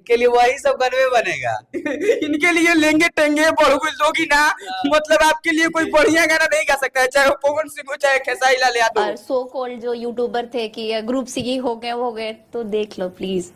के लिए वही सब गनवे बनेगा। इनके लिए लेंगे टेंगे बढ़ोगे लोगी ना। मतलब आपके लिए कोई बढ़िया गाना नहीं गा सकता है, चाहे वो पवन सिंह हो चाहे खेसारी लाल यादव। सो कॉल्ड जो यूट्यूबर थे कि ग्रुप सी हो गए वो हो गए, तो देख लो प्लीज,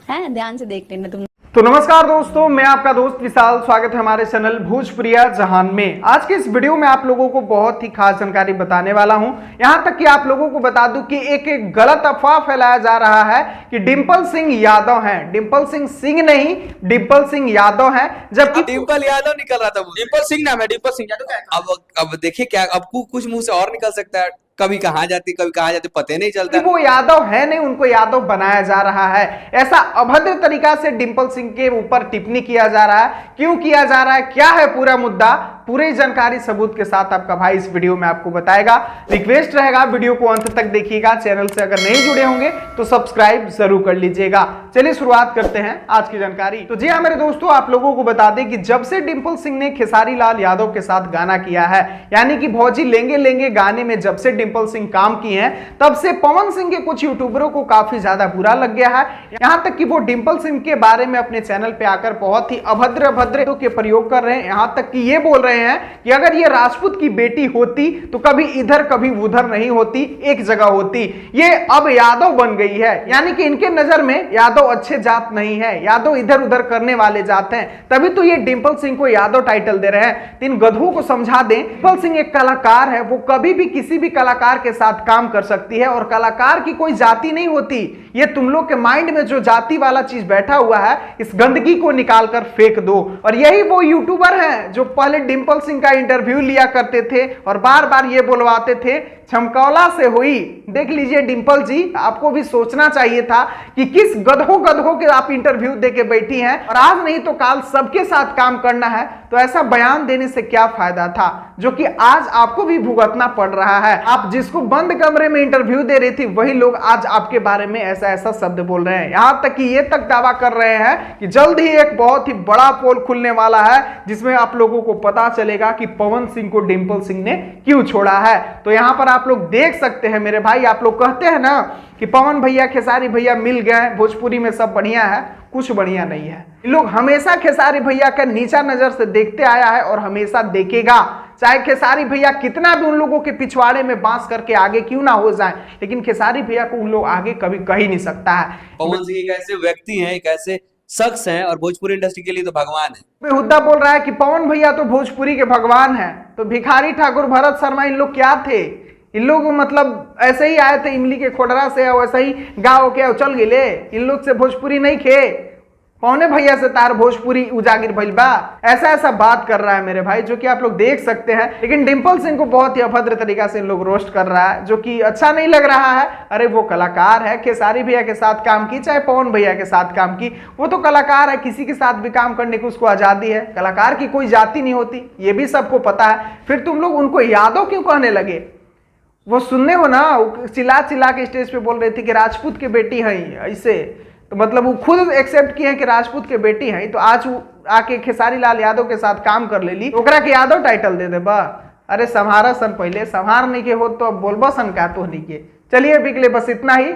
है ध्यान से देख लेना तुम। तो नमस्कार दोस्तों, मैं आपका दोस्त विशाल, स्वागत है हमारे चैनल भोजपुरिया जहान में। आज के इस वीडियो में आप लोगों को बहुत ही खास जानकारी बताने वाला हूं। यहां तक कि आप लोगों को बता दूं कि एक गलत अफवाह फैलाया जा रहा है कि डिंपल सिंह यादव हैं। डिंपल सिंह नहीं, डिंपल सिंह यादव हैं। जबकि डिंपल यादव निकल रहा था, डिंपल सिंह नाम है, डिंपल सिंह यादव क्या। अब देखिए क्या, अब कुछ मुंह से और निकल सकता है, कभी कहाँ जाती कभी कहाँ जाती पता नहीं चलता। वो यादव है नहीं, उनको यादव बनाया जा रहा है। ऐसा अभद्र तरीका से डिंपल सिंह के ऊपर टिप्पणी किया जा रहा है। क्यों किया जा रहा है, क्या है पूरा मुद्दा, पूरी जानकारी सबूत के साथ आपका भाई इस वीडियो में आपको बताएगा। रिक्वेस्ट रहेगा वीडियो को अंत तक देखिएगा। चैनल से अगर नहीं जुड़े होंगे तो सब्सक्राइब जरूर कर लीजिएगा। चलिए शुरुआत करते हैं आज की जानकारी। तो जी हाँ मेरे दोस्तों, आप लोगों को बता दें कि जब से डिंपल सिंह ने खेसारी लाल यादव के साथ गाना किया है, यानी कि भौजी लेंगे लेंगे गाने में जब से डिंपल सिंह काम किए हैं, तब से पवन सिंह के कुछ यूट्यूबरों को काफी ज्यादा बुरा लग गया है। यहां तक कि वो डिंपल सिंह के बारे में अपने चैनल पे आकर बहुत ही अभद्र के प्रयोग कर रहे हैं। यहां तक कि ये बोल रहे हैं कि अगर ये राजपूत की बेटी होती तो कभी इधर कभी उधर नहीं होती, एक जगह होती। ये अब यादव बन गई है, यानी कि इनके नजर में यादव अच्छे जात नहीं है, यादव इधर उधर करने वाले जात हैं। तभी तो ये डिंपल सिंह को यादव टाइटल दे रहे हैं। इन गधों को समझा दें, डिंपल सिंह एक कलाकार है, वो कभी भी किसी भी कलाकार के साथ काम कर सकती है और कलाकार की कोई जाति नहीं होती। ये तुम लोग के माइंड में जो जाति वाला चीज बैठा हुआ है, इस गंदगी को निकाल कर फेंक दो। और यही वो यूट्यूबर हैं जो पहले डिंपल सिंह का इंटरव्यू लिया करते थे और बार बार ये बुलवाते थे चमकौला से हुई। देख लीजिए डिंपल जी, आपको भी सोचना चाहिए था कि किस गधों के आप इंटरव्यू देके बैठी हैं, और आज नहीं तो काल सबके साथ काम करना है, तो ऐसा बयान देने से क्या फायदा था, जो कि आज आपको भी भुगतना पड़ रहा है। आप जिसको बंद कमरे में इंटरव्यू दे रही थी, वही लोग आज आपके बारे में ऐसा ऐसा शब्द बोल रहे हैं। यहां तक कि ये तक दावा कर रहे हैं कि जल्द ही एक बहुत ही बड़ा पोल खुलने वाला है, जिसमें आप लोगों को पता चलेगा कि पवन सिंह को डिंपल सिंह ने क्यों छोड़ा है। तो यहां पर आप लोग देख सकते हैं मेरे भाई, आप लोग कहते हैं ना कि पवन भैया खेसारी भैया मिल गए, भोजपुरी में सब बढ़िया है, कुछ बढ़िया नहीं है। लोग हमेशा खेसारी भैया का नीचा नजर से देखते आया है और हमेशा देखेगा। चाहे खेसारी भैया कितना भी उन लोगों के पिछवाड़े में बांस करके आगे क्यों ना हो जाए, लेकिन खेसारी भैया को उन लोग आगे कभी कह ही नहीं सकता है। पवन सिंह एक ऐसे व्यक्ति हैं, एक ऐसे शख्स हैं और भोजपुरी इंडस्ट्री के लिए तो भगवान है। बेहुदा बोल रहा है कि पवन भैया तो भोजपुरी के भगवान है, तो भिखारी ठाकुर, भरत शर्मा, इन लोग क्या थे? इन लोग मतलब ऐसे ही आए थे इमली के खोडरा से, वैसे ही गाँव के चल गिले। इन लोग से भोजपुरी नहीं खे, पौने भैया से तार भोजपुरी उजागिर भइल बा। ऐसा बात कर रहा है मेरे भाई, जो कि आप लोग देख सकते हैं। लेकिन डिंपल सिंह को बहुत ही अभद्र तरीका से इन लोग रोस्ट कर रहा है, जो कि अच्छा नहीं लग रहा है। अरे वो कलाकार है, खेसारी भैया के साथ काम की चाहे पवन भैया के साथ काम की, वो तो कलाकार है, किसी के साथ भी काम करने की उसको आजादी है। कलाकार की कोई जाति नहीं होती, ये भी सबको पता है। फिर तुम लोग उनको यादव क्यों कहने लगे? वो सुनने हो ना, चिल्ला चिल्ला के स्टेज पे बोल रही थी कि राजपूत के बेटी है, ऐसे तो मतलब वो खुद एक्सेप्ट किए हैं कि राजपूत के बेटी हैं, तो आज वो आके खेसारी लाल यादव के साथ काम कर लेली, ओकरा के यादव टाइटल दे दे बा। अरे संहारा सन, पहले संहार नहीं के हो तो अब बोलबा सन का तो नहीं के। चलिए बिकले बस इतना ही।